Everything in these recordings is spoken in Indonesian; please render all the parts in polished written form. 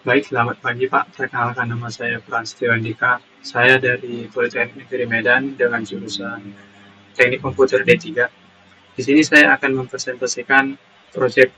Baik, selamat pagi Pak. Perkenalkan nama saya Prasetyo Andika. Saya dari Politeknik Negeri Medan dengan jurusan Teknik Komputer D3. Di sini saya akan mempresentasikan proyek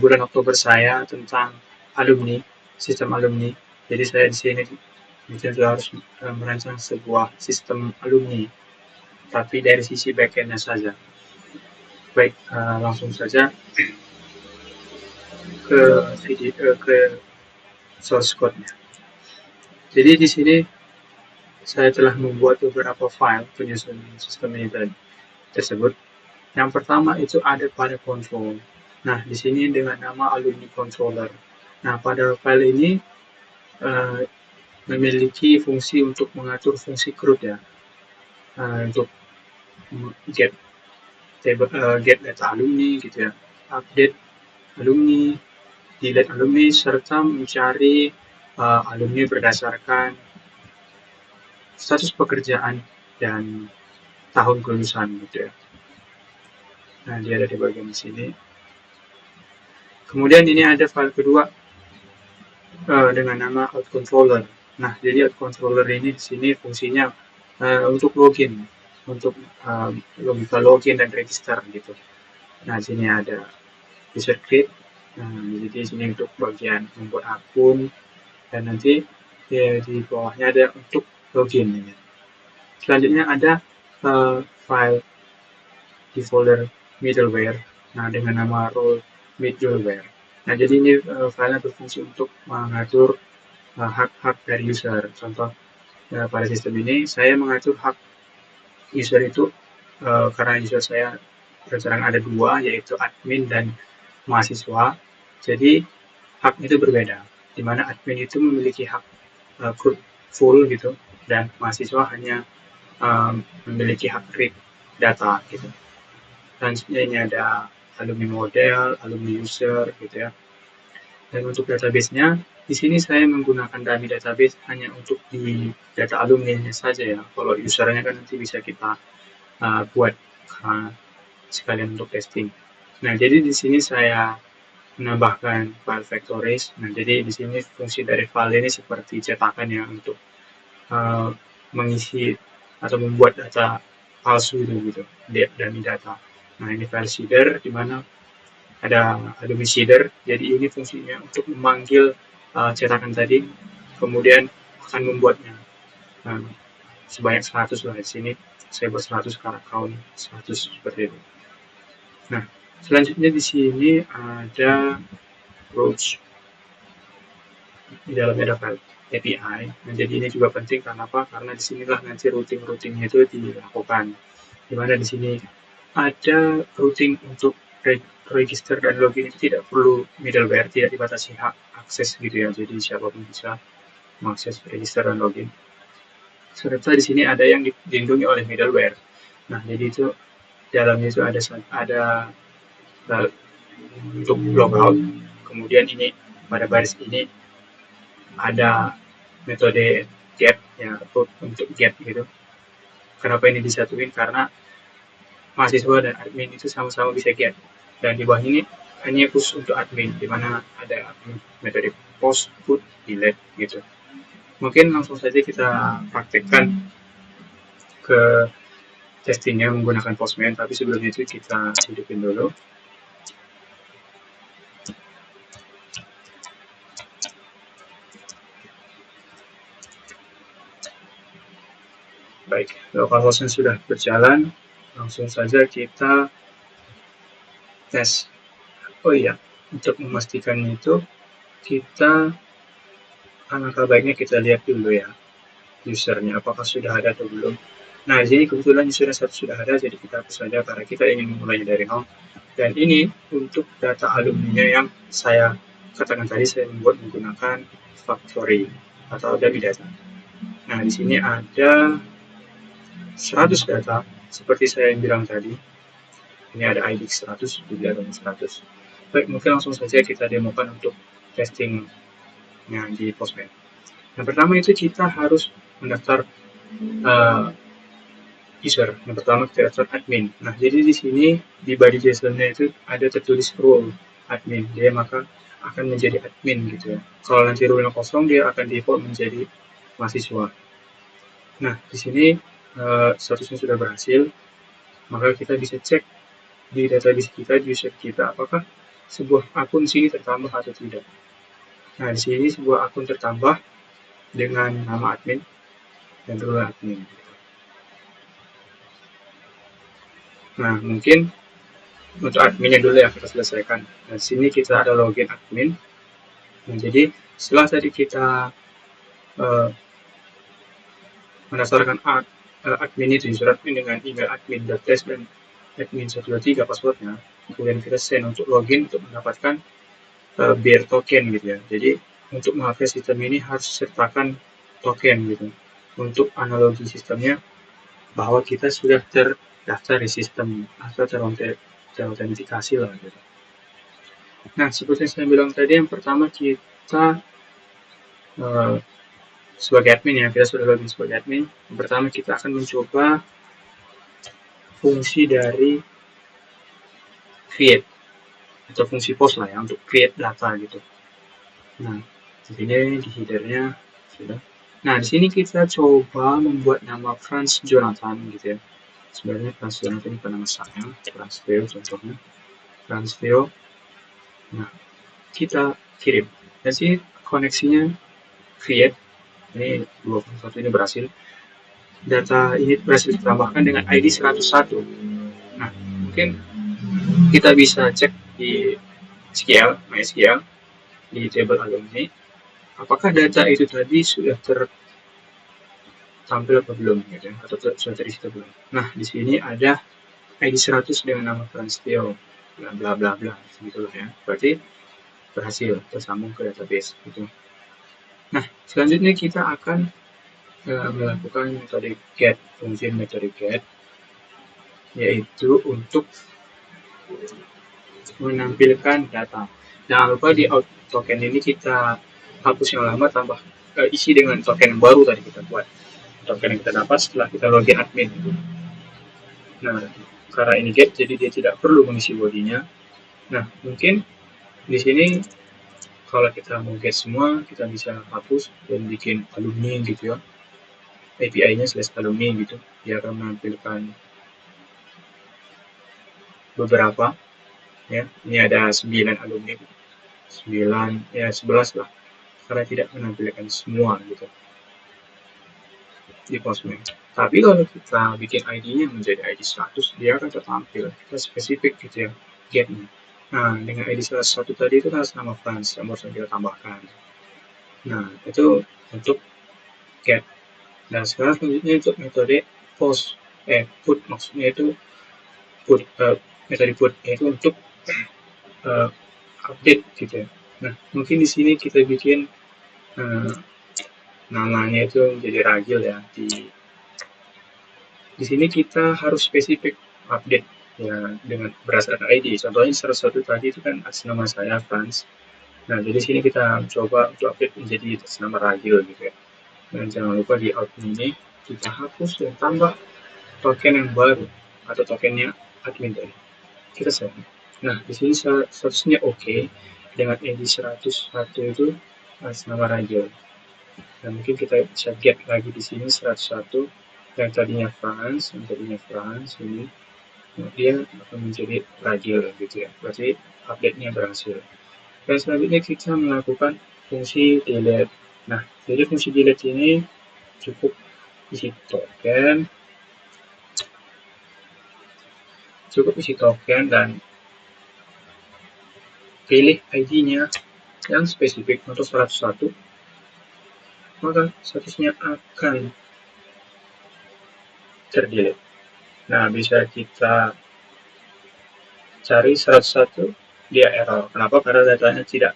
bulan Oktober saya tentang alumni, sistem alumni. Jadi saya di sini juga harus merancang sebuah sistem alumni, tapi dari sisi backend-nya saja. Baik, langsung saja ke ke source code-nya. Jadi di sini saya telah membuat beberapa file penyusun sistem ini tersebut. Yang pertama itu ada pada control. Nah, di sini dengan nama alumni controller. Nah, pada file ini uh, memiliki fungsi untuk mengatur fungsi CRUD ya, untuk get get data alumni gitu ya, update alumni, delete alumni, serta mencari alumni berdasarkan status pekerjaan dan tahun kelulusan gitu ya. Nah, dia ada di bagian sini. Kemudian ini ada file kedua dengan nama out controller. Nah, jadi out controller ini di sini fungsinya untuk login, untuk logika login dan register gitu. Nah, di sini ada user create. Nah, jadi di sini untuk bagian membuat akun dan nanti ya, di bawahnya ada untuk login ini. Selanjutnya ada file di folder middleware. Nah, dengan nama role middleware. Nah, jadi ini filenya berfungsi untuk mengatur hak-hak dari user. Contoh pada sistem ini saya mengatur hak user itu karena user saya terserang ada dua, yaitu admin dan mahasiswa. Jadi hak itu berbeda, di mana admin itu memiliki hak full gitu, dan mahasiswa hanya memiliki hak read data gitu. Selanjutnya ini ada alumni model, alumni user gitu ya. Dan untuk database-nya, di sini saya menggunakan dummy database hanya untuk di data alumni-nya saja ya. Kalau usernya kan nanti bisa kita buat sekalian untuk testing. Nah, jadi di sini saya menambahkan file factories. Nah, jadi di sini fungsi dari file ini seperti cetakan ya untuk mengisi atau membuat data palsu itu gitu, dummy data. Nah, ini file seeder di mana ada alumni seeder. Jadi ini fungsinya untuk memanggil cetakan tadi, kemudian akan membuatnya nah, sebanyak 100 lah di sini. Saya buat 100 karena count 100 seperti itu. Nah, selanjutnya di sini ada routes. Di dalamnya ada file API. Nah, jadi ini juga penting karena apa? Karena disinilah nanti routing-routingnya itu dilakukan. Dimana di sini ada routing untuk register dan login itu tidak perlu middleware, tidak dibatasi hak akses gitu ya. Jadi siapapun bisa mengakses register dan login. Serta di sini ada yang dilindungi oleh middleware. Nah, jadi itu dalamnya itu ada untuk logout. Kemudian ini pada baris ini ada metode get ya untuk get gitu. Kenapa ini disatuin? Karena mahasiswa dan admin itu sama-sama bisa get. Dan di bawah ini hanya khusus untuk admin, di mana ada metode post, put, delete gitu. Mungkin langsung saja kita praktekkan ke testingnya menggunakan Postman, tapi sebelum itu kita hidupin dulu. Baik, localhost sudah berjalan, langsung saja kita tes. Oh iya, untuk memastikan itu kita alangkah baiknya kita lihat dulu ya usernya apakah sudah ada atau belum. Nah, jadi kebetulan usernya sudah ada, jadi kita hapus saja karena kita ingin memulainya dari nol. Dan ini untuk data alumni yang saya katakan tadi, saya membuat menggunakan factory atau dummy data. Nah, di sini ada 100 data seperti saya yang bilang tadi. Ini ada ID 100, juga ada 100. Baik, mungkin langsung saja kita demokan untuk testingnya di Postman. Yang pertama itu kita harus mendaftar user. Yang pertama kita daftar admin. Nah, jadi di sini di body JSON-nya itu ada tertulis role admin. Jadi maka akan menjadi admin gitu ya. Kalau nanti rule kosong, dia akan default menjadi mahasiswa. Nah, di sini statusnya sudah berhasil, maka kita bisa cek di database kita, di user kita, apakah sebuah akun sini tertambah atau tidak. Nah, di sini sebuah akun tertambah dengan nama admin dan rule admin. Nah, mungkin untuk adminnya dulu yang kita selesaikan. Nah, di sini kita ada login admin. Nah, jadi setelah tadi kita mendaftarkan admin itu user admin dengan email admin.test dan admin123 passwordnya, kemudian kita send untuk login untuk mendapatkan bear token gitu ya. Jadi untuk mengakses sistem ini harus sertakan token gitu untuk analogi sistemnya bahwa kita sudah terdaftar di sistem atau terautentikasi lah gitu. Nah, seperti yang saya bilang tadi, yang pertama kita sebagai admin ya, kita sudah login sebagai admin. Yang pertama kita akan mencoba fungsi dari create atau fungsi post lah ya untuk create data gitu. Nah, di sini di headernya sudah. Nah, di sini kita coba membuat nama Franz Jonathan gitu ya. Sebenarnya Franz Jonathan bukan nama saya, Franz Theo contohnya. Franz Theo. Nah, kita kirim. Dan sini koneksinya create. Ini 21 ini berhasil. Data ini berhasil ditambahkan dengan ID 101. Nah, mungkin kita bisa cek di SQL, MySQL, di table alumni, apakah data itu tadi sudah tertampil atau belum, gitu, atau sudah terisi atau belum. Nah, di sini ada ID 100 dengan nama Franstio, bla bla bla bla, gitu ya. Berarti berhasil tersambung ke database, gitu. Nah, selanjutnya kita akan melakukan metode get, fungsi metode get, yaitu untuk menampilkan data. Jangan lupa di out token ini kita hapus yang lama, tambah isi dengan token yang baru tadi kita buat. Token yang kita dapat setelah kita login admin. Nah, karena ini get, jadi dia tidak perlu mengisi bodinya. Nah, mungkin di sini kalau kita mau get semua, kita bisa hapus dan bikin alumni gitu ya. API-nya /alumni gitu. Dia akan menampilkan beberapa ya. Ini ada 9 alumni. 9 ya 11 lah. Karena tidak menampilkan semua gitu di Postman. Tapi kalau kita bikin ID-nya menjadi ID 100, dia akan tertampil. Kita spesifik gitu ya, get-nya. Nah, dengan ID 101 tadi itu kan nama Franz yang harus kita tambahkan. Nah, itu untuk get. Dan sekarang selanjutnya untuk metode post. Put maksudnya itu put, metode put itu untuk update gitu ya. Nah, mungkin di sini kita bikin namanya itu menjadi ragil ya. Di sini kita harus spesifik update ya dengan berdasarkan ID. Contohnya 101 tadi itu kan atas nama saya Franz. Nah, jadi sini kita coba untuk update menjadi atas nama Ragil gitu ya. Dan jangan lupa di out ini kita hapus dan tambah token yang baru atau tokennya admin tadi. Kita save. Nah, di sini statusnya oke dengan ID 101 itu atas nama Ragil. Dan mungkin kita bisa get lagi di sini 101 yang tadinya Franz ini kemudian akan menjadi Ragil gitu ya. Berarti update-nya berhasil. Dan selanjutnya kita melakukan fungsi delete. Nah, jadi fungsi delete ini cukup isi token dan pilih ID-nya yang spesifik untuk 101, maka statusnya akan terdelete. Nah, bisa kita cari 101, dia error. Kenapa? Karena datanya tidak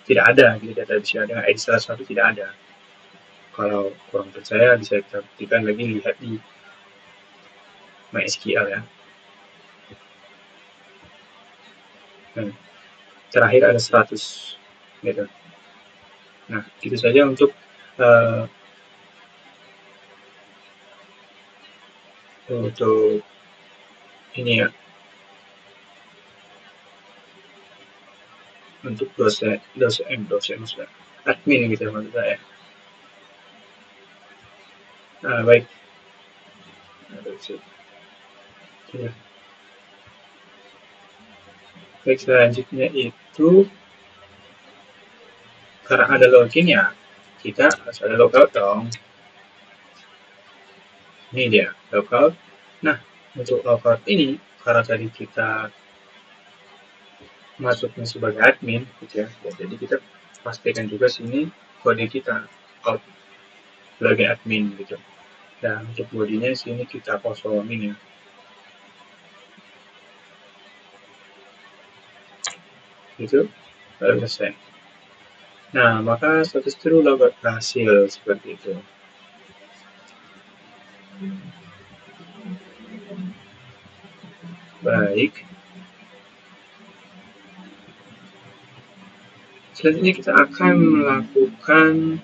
ada di database dengan ID 101 tidak ada. Kalau kurang percaya bisa kita buktikan lagi, lihat di MySQL ya. Nah, terakhir ada 100 gitu. Nah, gitu saja untuk ini ya. untuk dosen maksudnya admin gitu maksud saya. Baik. Ya. Baik, selanjutnya itu karena ada login ya kita harus ada logout dong. Ini dia logout. Nah, untuk logout ini karena tadi kita masuknya sebagai admin gitu ya, jadi kita pastikan juga sini kode kita out sebagai admin gitu. Dan untuk bodinya sini kita kosongin ya. Gitu, baru selesai. Nah, maka status true logout berhasil seperti itu. Baik. Selanjutnya kita akan melakukan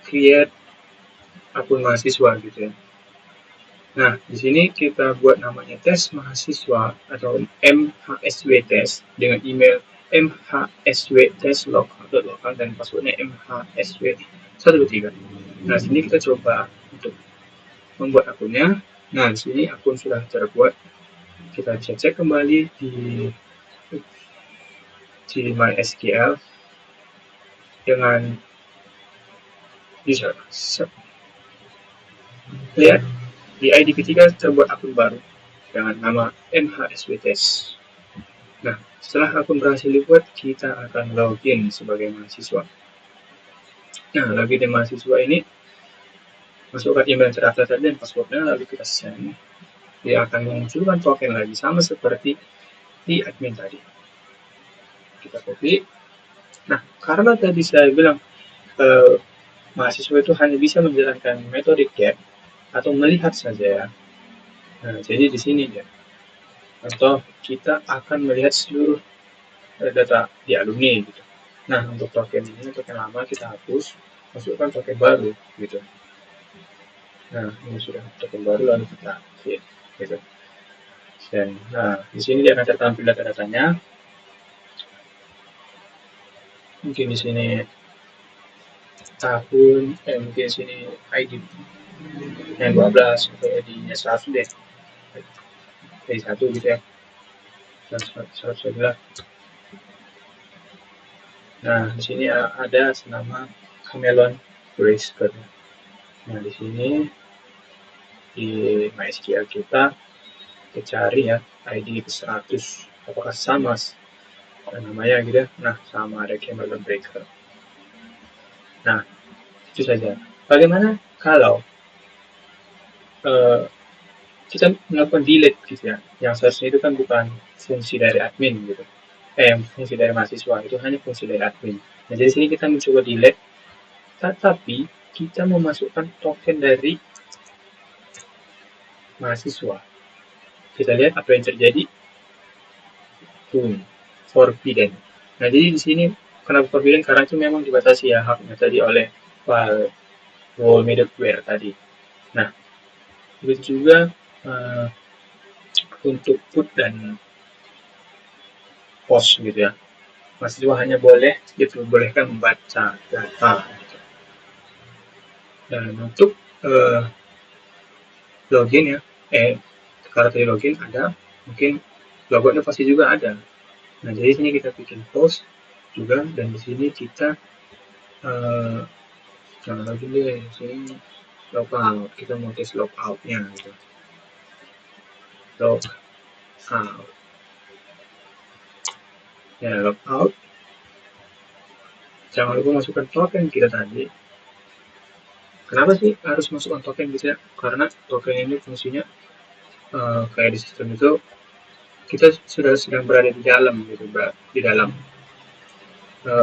create akun mahasiswa gitu ya. Nah, di sini kita buat namanya tes mahasiswa atau MHSW test dengan email mhsw.lokal dan passwordnya mhsw123. Nah, sini kita coba untuk membuat akunnya. Nah, di sini akun sudah terbuat. Kita cek kembali di MySQL dengan user. Lihat di ID ketiga terbuat akun baru dengan nama MHSWTest. Nah, setelah akun berhasil dibuat, kita akan login sebagai mahasiswa. Nah, login mahasiswa ini masukkan email terdaftar tadi dan passwordnya, lalu kita send. Dia akan memunculkan token lagi sama seperti di admin tadi. Kita copy. Nah, karena tadi saya bilang mahasiswa itu hanya bisa menjalankan metode get atau melihat saja ya. Nah, jadi di sini ya. Atau kita akan melihat seluruh data di alumni gitu. Nah, untuk token ini, token lama kita hapus, masukkan token baru gitu. Nah, ini sudah token baru lalu kita create gitu. Dan nah, di sini dia akan tertampil data-datanya. Mungkin di sini tahun, mungkin di sini ID yang 12 atau ID-nya 100 deh. ID 1 gitu ya. 111. Nah, di sini ada senama Camelon Bracelet. Nah, di sini di MySQL kita cari ya ID 100 apakah sama namanya gitu ya. Nah, sama ada Camelon Breaker. Nah, itu saja. Bagaimana kalau kita melakukan delete gitu ya, yang seharusnya itu kan bukan fungsi dari admin gitu, fungsi dari mahasiswa, itu hanya fungsi dari admin. Nah, jadi sini kita mencoba delete, tetapi kita memasukkan token dari mahasiswa. Kita lihat apa yang terjadi. Forbidden. Nah, jadi di sini kenapa forbidden? Karena itu memang dibatasi ya haknya tadi oleh file role middleware tadi. Nah, begitu juga untuk put dan post gitu ya. Mahasiswa hanya boleh diperbolehkan membaca data. Gitu. Dan untuk login ya, kalau tadi login ada, mungkin logoutnya pasti juga ada. Nah, jadi sini kita bikin post juga, dan di sini kita jangan login deh, sini logout, kita mau tes logoutnya gitu. Logout ya, logout, jangan lupa masukkan token kita tadi. Kenapa sih harus masukkan token gitu ya? Karena token ini fungsinya kayak di sistem itu kita sudah sedang berada di dalam gitu, di dalam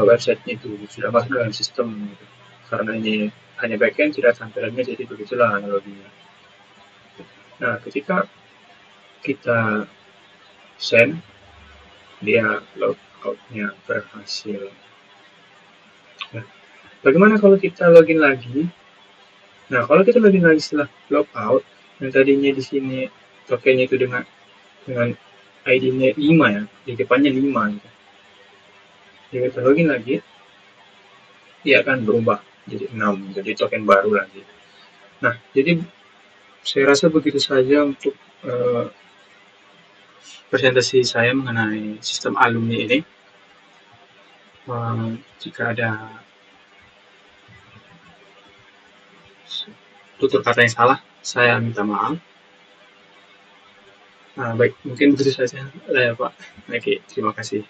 website itu sudah masuk dalam sistem gitu. Karena ini hanya backend, tidak tampilannya, jadi begitulah analoginya. Nah, ketika kita send, dia logoutnya berhasil. Nah, bagaimana kalau kita login lagi? Nah, kalau kita login lagi setelah logout, yang tadinya di sini tokennya itu dengan ID-nya 5 ya, di depannya 5 gitu. Jika kita login lagi, dia akan berubah jadi 6, jadi token baru lagi. Nah, jadi saya rasa begitu saja untuk presentasi saya mengenai sistem alumni ini. Jika ada tutur kata yang salah, saya minta maaf. Baik, mungkin begitu saja ya Pak. Oke, terima kasih.